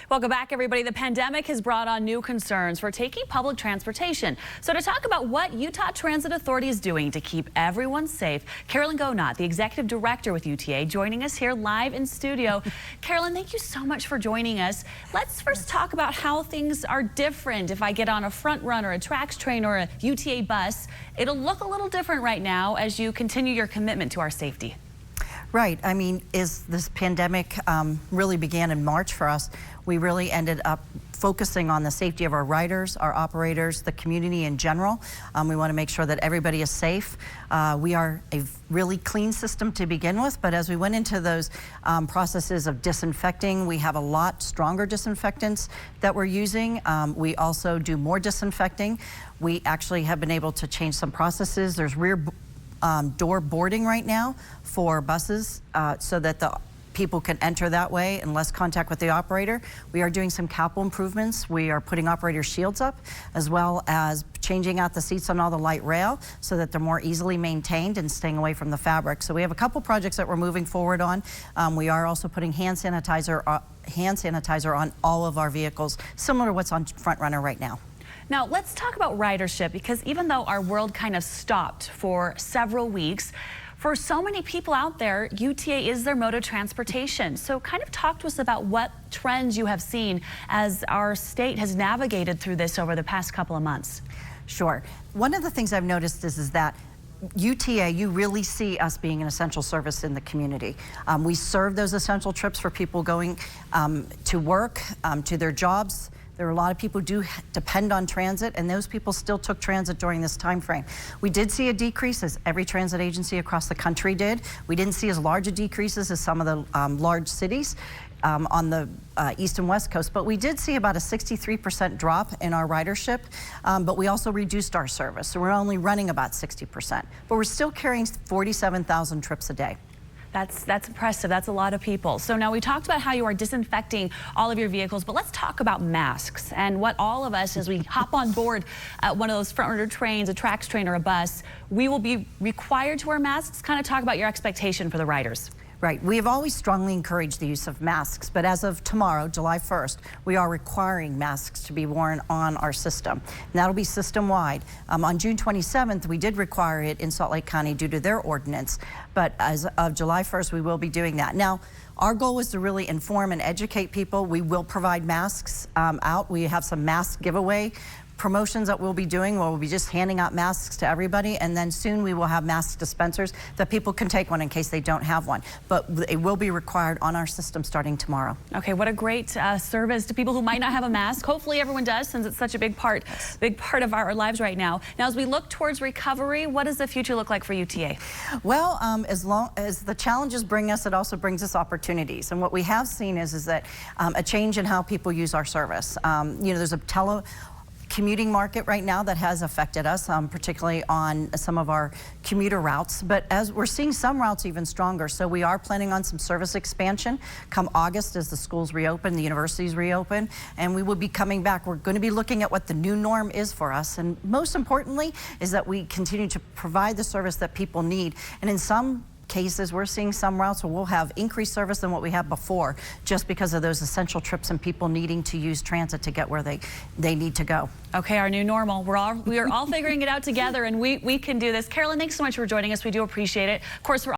Welcome back, everybody. The pandemic has brought on new concerns for taking public transportation. So to talk about what Utah Transit Authority is doing to keep everyone safe, Carolyn Gonot, the executive director with UTA, joining us here live in studio. Carolyn, thank you so much for joining us. Let's first talk about how things are different. If I get on a front run or a TRAX train or a UTA bus, it'll look a little different right now as you continue your commitment to our safety. Right. I mean, as this pandemic really began in March for us, we really ended up focusing on the safety of our riders, our operators, the community in general. We want to make sure that everybody is safe. We are a really clean system to begin with, but as we went into those processes of disinfecting, we have a lot stronger disinfectants that we're using. We also do more disinfecting. We actually have been able to change some processes. There's rear door boarding right now for buses so that the people can enter that way and less contact with the operator. We are doing some capital improvements. We are putting operator shields up, as well as changing out the seats on all the light rail so that they're more easily maintained and staying away from the fabric. So we have a couple projects that we're moving forward on. We are also putting hand sanitizer on all of our vehicles, similar to what's on Front Runner right now. Now, let's talk about ridership, because even though our world kind of stopped for several weeks, for so many people out there, UTA is their mode of transportation. So kind of talk to us about what trends you have seen as our state has navigated through this over the past couple of months. Sure. One of the things I've noticed is that UTA, you really see us being an essential service in the community. We serve those essential trips for people going to work, to their jobs. There are a lot of people who do depend on transit, and those people still took transit during this time frame. We did see a decrease, as every transit agency across the country did. We didn't see as large a decreases as some of the large cities on the east and west coast, but we did see about a 63% drop in our ridership, but we also reduced our service, so we're only running about 60%, but we're still carrying 47,000 trips a day. That's impressive. That's a lot of people. So now we talked about how you are disinfecting all of your vehicles, but let's talk about masks and what all of us, as we hop on board one of those front runner trains, a TRAX train or a bus, we will be required to wear masks. Kind of talk about your expectation for the riders. Right. We have always strongly encouraged the use of masks, but as of tomorrow, July 1st, we are requiring masks to be worn on our system. And that'll be system-wide. On June 27th, we did require it in Salt Lake County due to their ordinance, but as of July 1st, we will be doing that. Now, our goal was to really inform and educate people. We will provide masks out. We have some mask giveaway promotions that we'll be doing, where we'll be just handing out masks to everybody, and then soon we will have mask dispensers that people can take one in case they don't have one. But it will be required on our system starting tomorrow. Okay, what a great service to people who might not have a mask. Hopefully everyone does, since it's such a big part of our lives right now. Now, as we look towards recovery, what does the future look like for UTA? Well, as long as the challenges bring us, it also brings us opportunities. And what we have seen is that a change in how people use our service. You know, there's a commuting market right now that has affected us, particularly on some of our commuter routes, but as we're seeing some routes even stronger, so we are planning on some service expansion come August as the schools reopen, the universities reopen, and we will be coming back. We're going to be looking at what the new norm is for us, and most importantly is that we continue to provide the service that people need. And in some cases, we're seeing some routes where we'll have increased service than what we had before, just because of those essential trips and people needing to use transit to get where they need to go. Okay, our new normal. We are all figuring it out together, and we can do this. Carolyn, thanks so much for joining us. We do appreciate it. Of course, we're